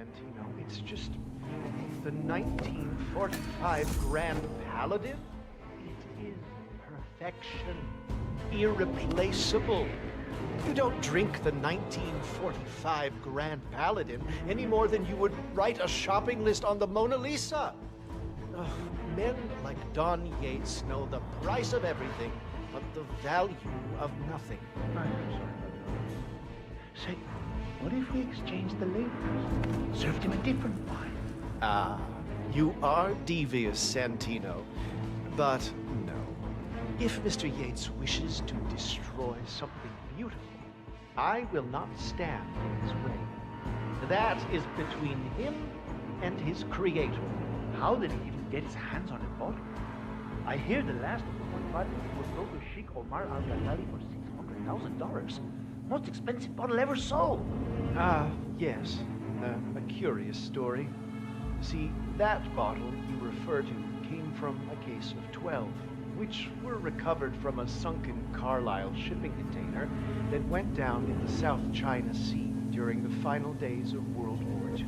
Santino. It's just the 1945 Grand Paladin. It is perfection, irreplaceable. You don't drink the 1945 Grand Paladin any more than you would write a shopping list on the Mona Lisa. Men like Don Yates know the price of everything, but the value of nothing. I'm sorry about that. Say, what if we exchanged the labels? Served him a different wine? Ah, you are devious, Santino. But no. If Mr. Yates wishes to destroy something beautiful, I will not stand in his way. That is between him and his creator. How did he even get his hands on a bottle? I hear the last of the 1 was sold to Sheikh Omar Al-Ghazali for $600,000. Most expensive bottle ever sold. Ah, yes. A curious story. See, that bottle you refer to came from a case of 12, which were recovered from a sunken Carlisle shipping container that went down in the South China Sea during the final days of World War II.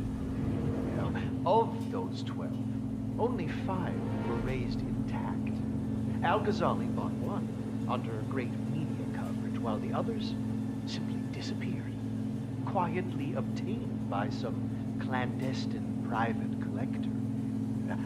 Well, of those 12, only 5 were raised intact. Al-Ghazali bought one under great media coverage, while the others simply disappeared, quietly obtained by some clandestine private collector.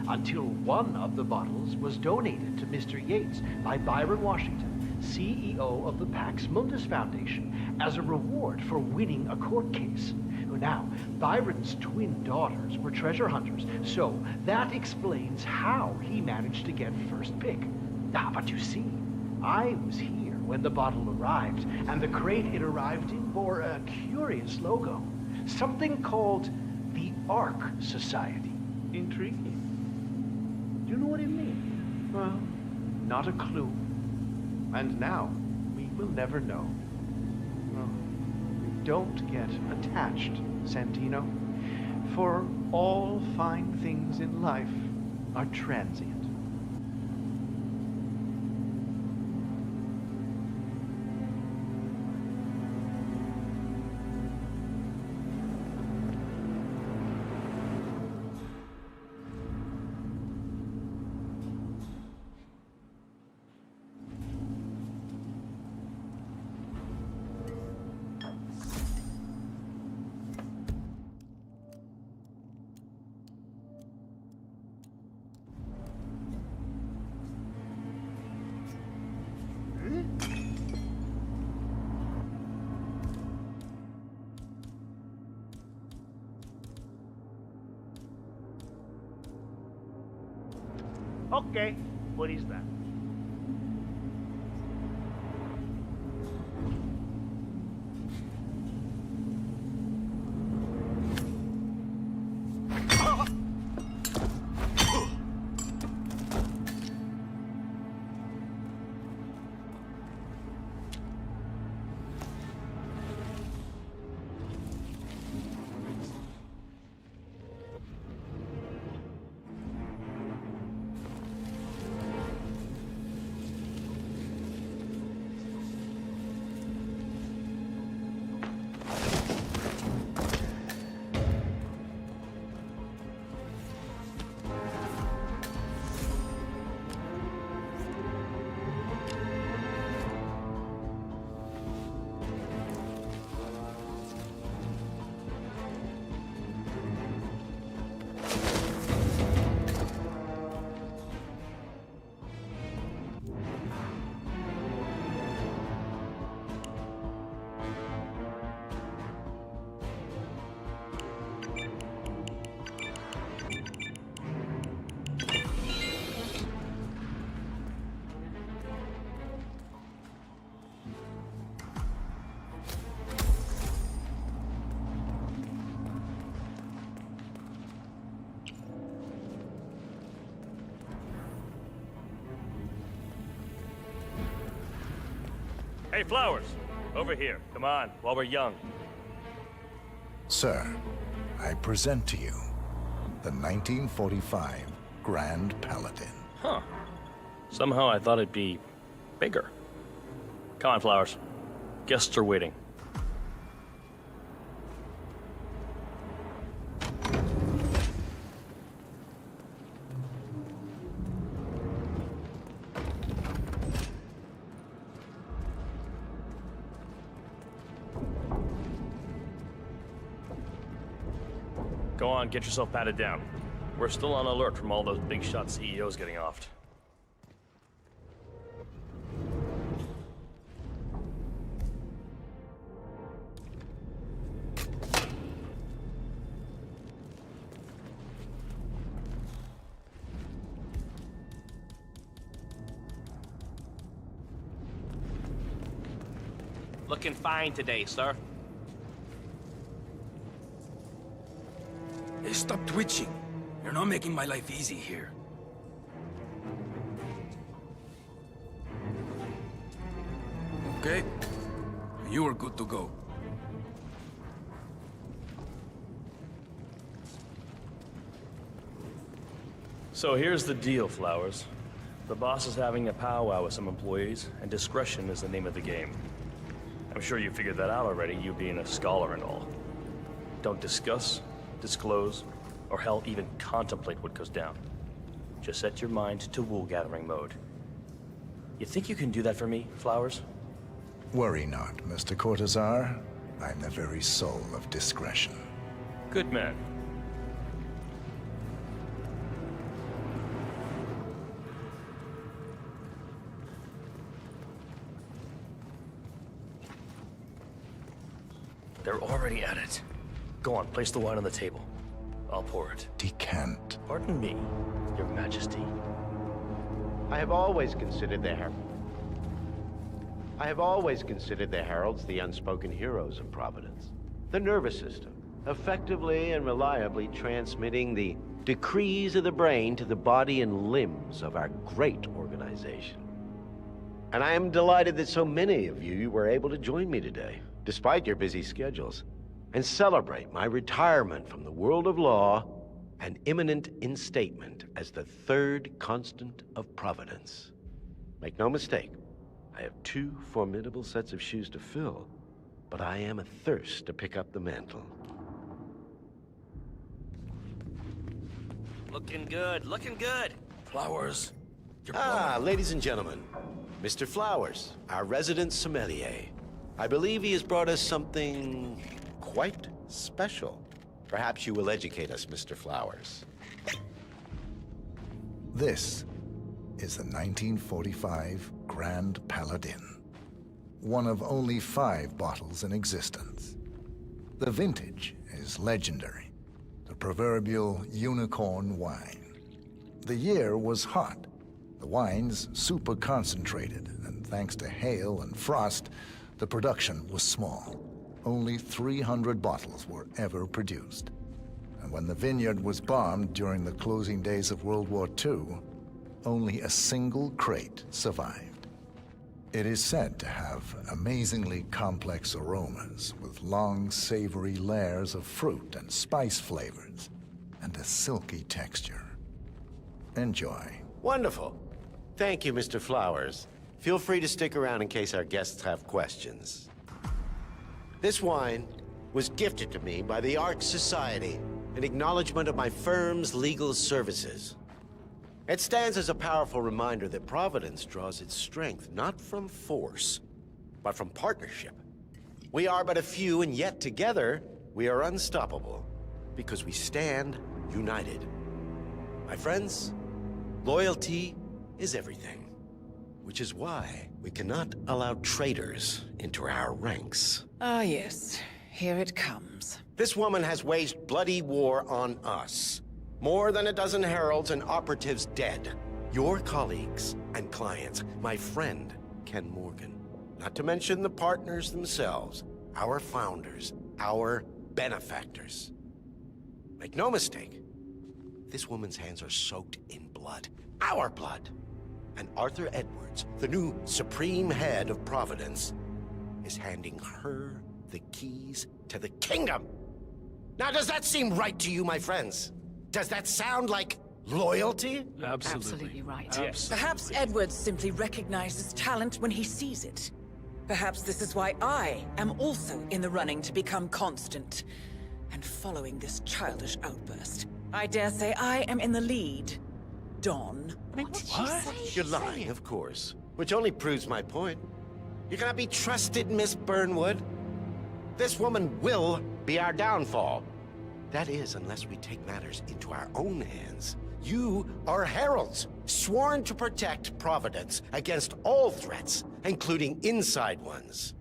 Until one of the bottles was donated to Mr. Yates by Byron Washington, CEO of the Pax Mundus Foundation, as a reward for winning a court case. Now, Byron's twin daughters were treasure hunters, so that explains how he managed to get first pick. But you see, I was here when the bottle arrived, and the crate it arrived in bore a curious logo. Something called the Ark Society. Intriguing. Do you know what it means? Well, not a clue. And now, we will never know. Well, don't get attached, Santino, for all fine things in life are transient. Okay, what is that? Hey, Flowers, over here. Come on, while we're young. Sir, I present to you the 1945 Grand Paladin. Huh. Somehow I thought it'd be bigger. Come on, Flowers. Guests are waiting. Go on, get yourself patted down. We're still on alert from all those big shot CEOs getting offed. Looking fine today, sir. Hey, stop twitching. You're not making my life easy here. Okay. You are good to go. So here's the deal, Flowers. The boss is having a powwow with some employees, and discretion is the name of the game. I'm sure you figured that out already, you being a scholar and all. Don't discuss, disclose, or hell, even contemplate what goes down. Just set your mind to wool-gathering mode. You think you can do that for me, Flowers? Worry not, Mr. Cortazar. I'm the very soul of discretion. Good man. They're already at it. Go on, place the wine on the table. I'll pour it. Decant. Pardon me, Your Majesty. I have always considered the heralds the unspoken heroes of Providence. The nervous system, effectively and reliably transmitting the decrees of the brain to the body and limbs of our great organization. And I am delighted that so many of you were able to join me today, despite your busy schedules, and celebrate my retirement from the world of law and imminent instatement as the third constant of Providence. Make no mistake, I have 2 formidable sets of shoes to fill, but I am athirst to pick up the mantle. Looking good, looking good. Flowers. You're Ladies and gentlemen, Mr. Flowers, our resident sommelier. I believe he has brought us something quite special. Perhaps you will educate us, Mr. Flowers. This is the 1945 Grand Paladin, one of only 5 bottles in existence. The vintage is legendary, the proverbial unicorn wine. The year was hot, the wine's super concentrated, and thanks to hail and frost, the production was small. Only 300 bottles were ever produced. And when the vineyard was bombed during the closing days of World War II, only a single crate survived. It is said to have amazingly complex aromas with long, savory layers of fruit and spice flavors, and a silky texture. Enjoy. Wonderful. Thank you, Mr. Flowers. Feel free to stick around in case our guests have questions. This wine was gifted to me by the Arch Society in acknowledgement of my firm's legal services. It stands as a powerful reminder that Providence draws its strength not from force, but from partnership. We are but a few, and yet together we are unstoppable because we stand united. My friends, loyalty is everything, which is why we cannot allow traitors into our ranks. Ah, yes. Here it comes. This woman has waged bloody war on us. More than a dozen heralds and operatives dead. Your colleagues and clients, my friend, Ken Morgan. Not to mention the partners themselves, our founders, our benefactors. Make no mistake, this woman's hands are soaked in blood. Our blood. And Arthur Edwards, the new supreme head of Providence, is handing her the keys to the kingdom. Now, does that seem right to you, my friends? Does that sound like loyalty? Absolutely right. Absolutely. Perhaps Edwards simply recognizes talent when he sees it. Perhaps this is why I am also in the running to become constant. And following this childish outburst, I dare say I am in the lead. Dawn. You're lying, of course. Which only proves my point. You cannot be trusted, Miss Burnwood. This woman will be our downfall. That is, unless we take matters into our own hands. You are heralds, sworn to protect Providence against all threats, including inside ones.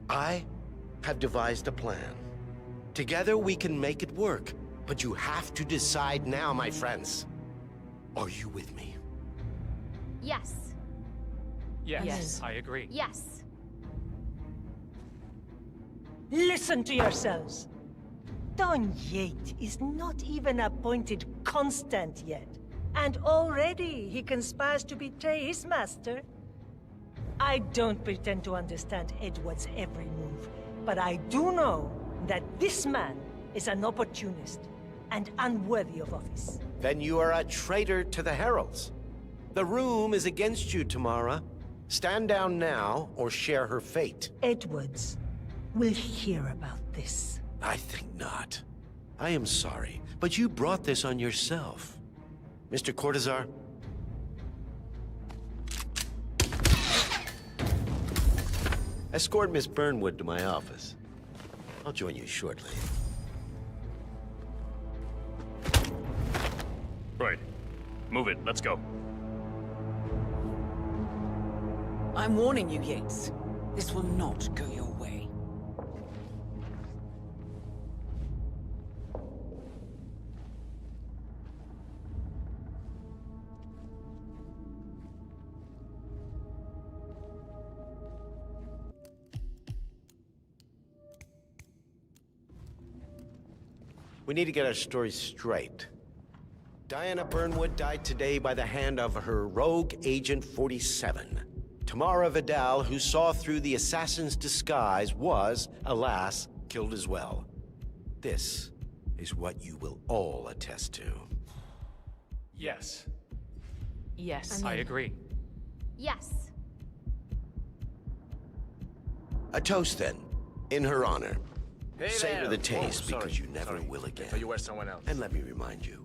I have devised a plan. Together we can make it work, but you have to decide now, my friends. Are you with me? Yes. Yes, I agree. Yes. Listen to yourselves. Don Yates is not even appointed constant yet, and already he conspires to betray his master. I don't pretend to understand Edward's every move, but I do know that this man is an opportunist and unworthy of office. Then you are a traitor to the heralds. The room is against you, Tamara. Stand down now, or share her fate. Edwards will hear about this. I think not. I am sorry, but you brought this on yourself. Mr. Cortazar? Escort Miss Burnwood to my office. I'll join you shortly. Right. Move it. Let's go. I'm warning you, Yates. This will not go your way. We need to get our story straight. Diana Burnwood died today by the hand of her rogue Agent 47. Tamara Vidal, who saw through the assassin's disguise, was, alas, killed as well. This is what you will all attest to. Yes, Yes. I agree. Yes. A toast, then, in her honor. Hey Savor there. the taste, Oh, sorry, because you never sorry. will again. I thought you were someone else. And let me remind you,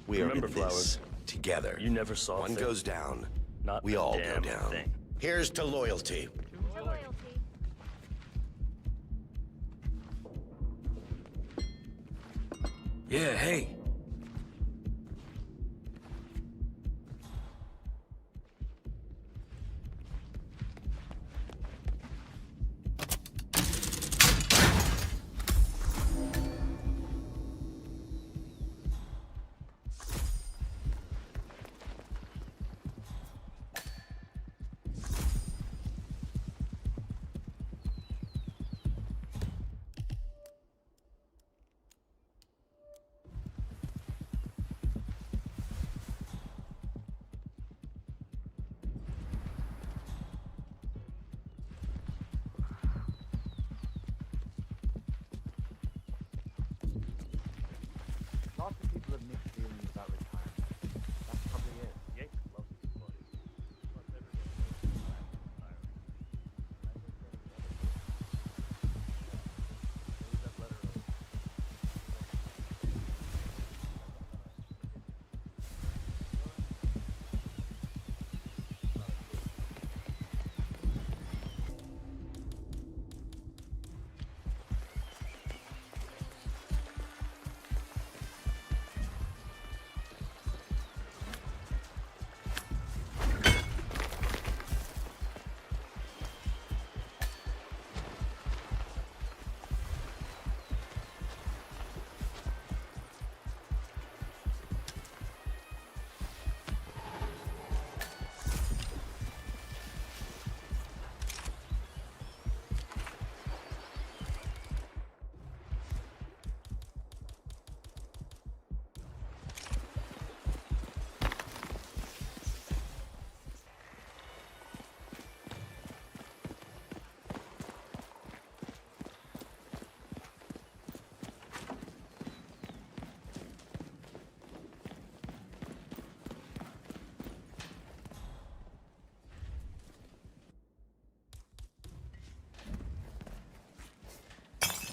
we Remember, are in this Flowers, together. you never saw One fit. goes down, Not we a all go damn down. thing. Here's to loyalty. For loyalty. Yeah, hey. Lots of people have mixed feelings about retirement. That's probably it. Yates loves his buddy. Plus everybody knows retiring. That letter of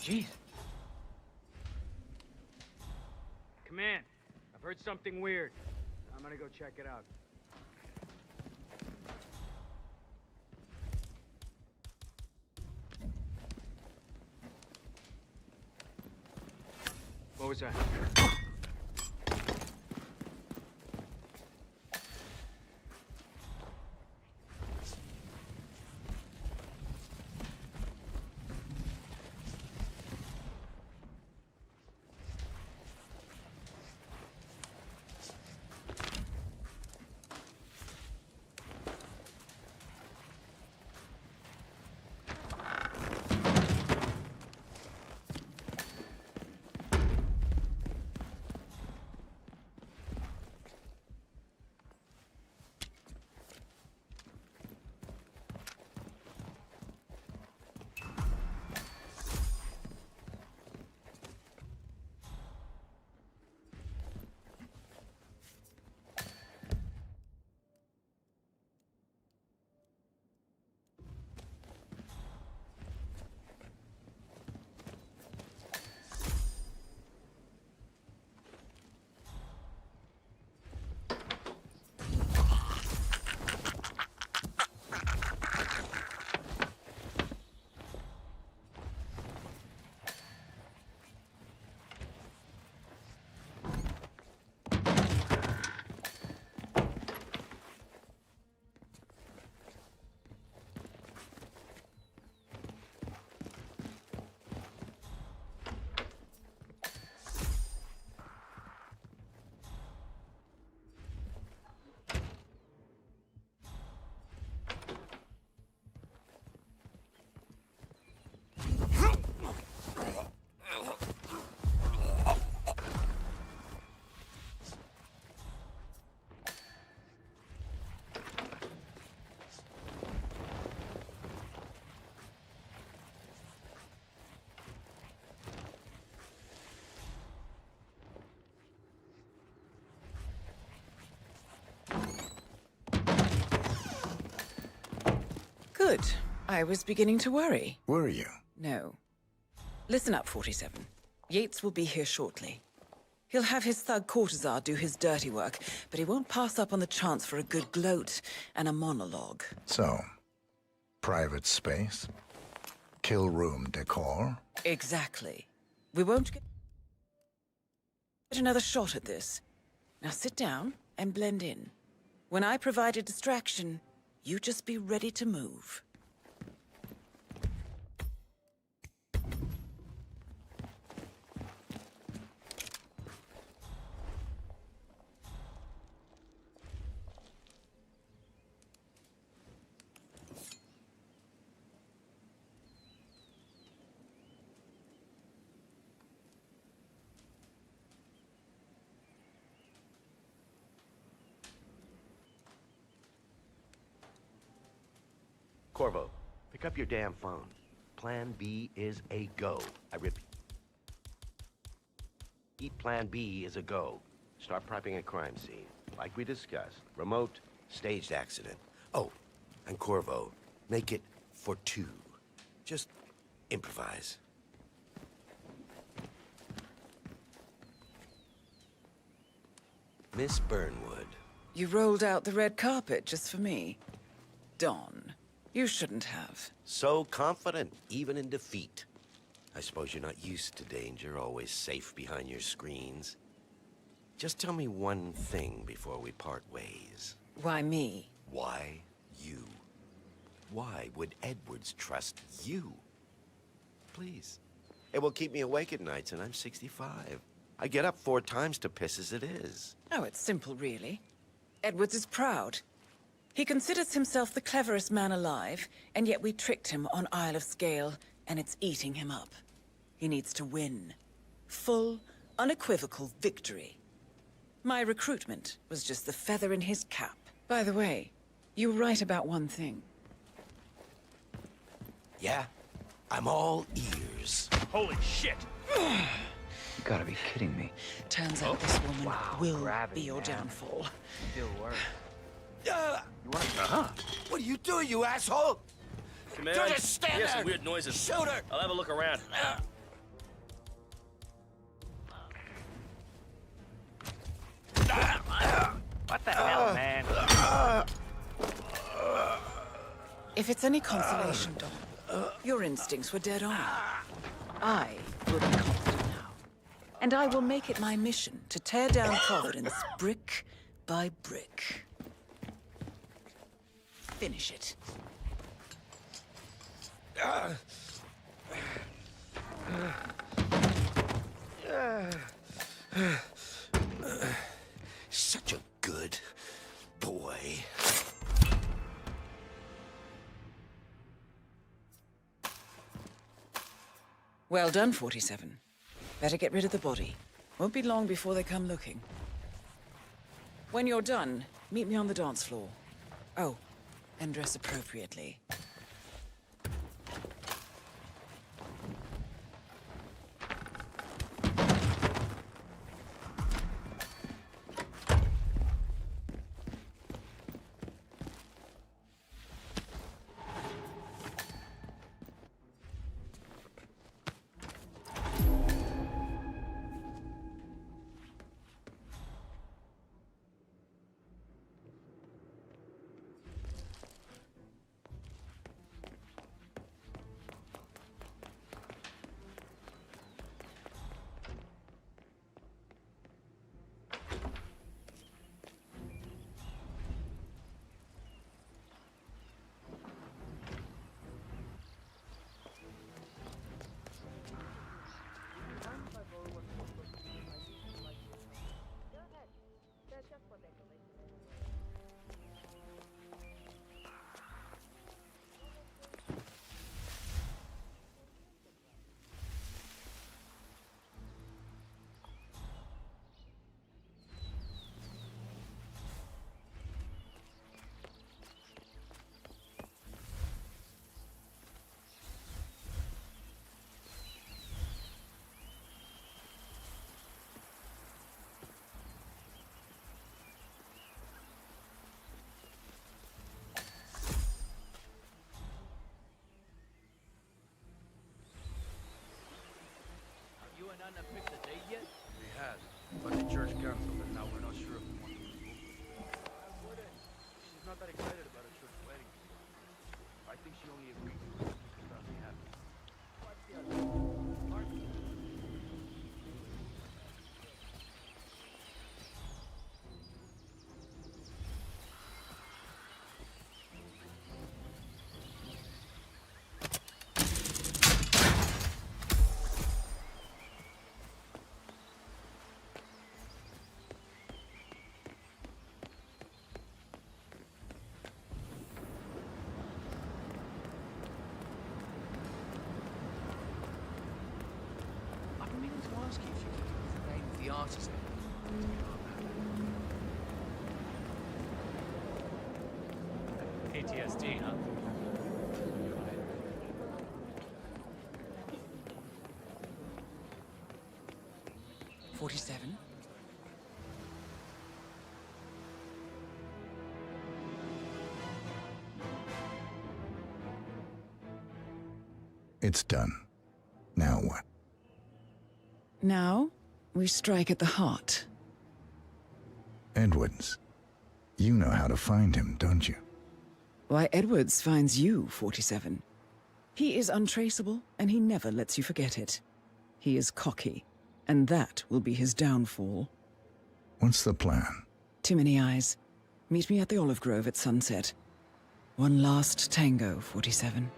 Jeez. Command, I've heard something weird. I'm gonna go check it out. What was that? Good. I was beginning to worry. Were you? No. Listen up, 47. Yates will be here shortly. He'll have his thug Cortazar do his dirty work, but he won't pass up on the chance for a good gloat and a monologue. So, private space? Kill room decor? Exactly. We won't get another shot at this. Now sit down and blend in. When I provide a distraction, you just be ready to move. Corvo, pick up your damn phone. Plan B is a go. I repeat. Plan B is a go. Start prepping a crime scene. Like we discussed. Remote, staged accident. Oh, and Corvo, make it for 2. Just improvise. Miss Burnwood. You rolled out the red carpet just for me. Don, you shouldn't have. So confident, even in defeat. I suppose you're not used to danger, always safe behind your screens. Just tell me one thing before we part ways. Why me? Why you? Why would Edwards trust you? Please. It will keep me awake at nights, and I'm 65. I get up 4 times to piss as it is. Oh, it's simple, really. Edwards is proud. He considers himself the cleverest man alive, and yet we tricked him on Isle of Scale, and it's eating him up. He needs to win. Full, unequivocal victory. My recruitment was just the feather in his cap. By the way, you were right about one thing. Yeah? I'm all ears. Holy shit! You gotta be kidding me. Turns out this woman will be your downfall. Still works. What are you doing, you asshole? Command, Don't just stand hear there. some weird noises. Shoot her! I'll have a look around. What the hell, man? If it's any consolation, Don, your instincts were dead on. I will be confident now. And I will make it my mission to tear down Providence brick by brick. Finish it. Such a good boy. Well done, 47. Better get rid of the body. Won't be long before they come looking. When you're done, meet me on the dance floor. Oh, and dress appropriately. You and Anna picked a date yet? We had, but the church canceled, and now we're not sure if we want to move. She's not that excited about a church wedding. I think she only agreed to it because we have. What's the other? Mark? I've been meaning to ask you if you could give us the name of the artist. PTSD, huh? 47. It's done. Now what? Now, we strike at the heart. Edwards. You know how to find him, don't you? Why, Edwards finds you, 47. He is untraceable, and he never lets you forget it. He is cocky, and that will be his downfall. What's the plan? Too many eyes. Meet me at the olive grove at sunset. One last tango, 47.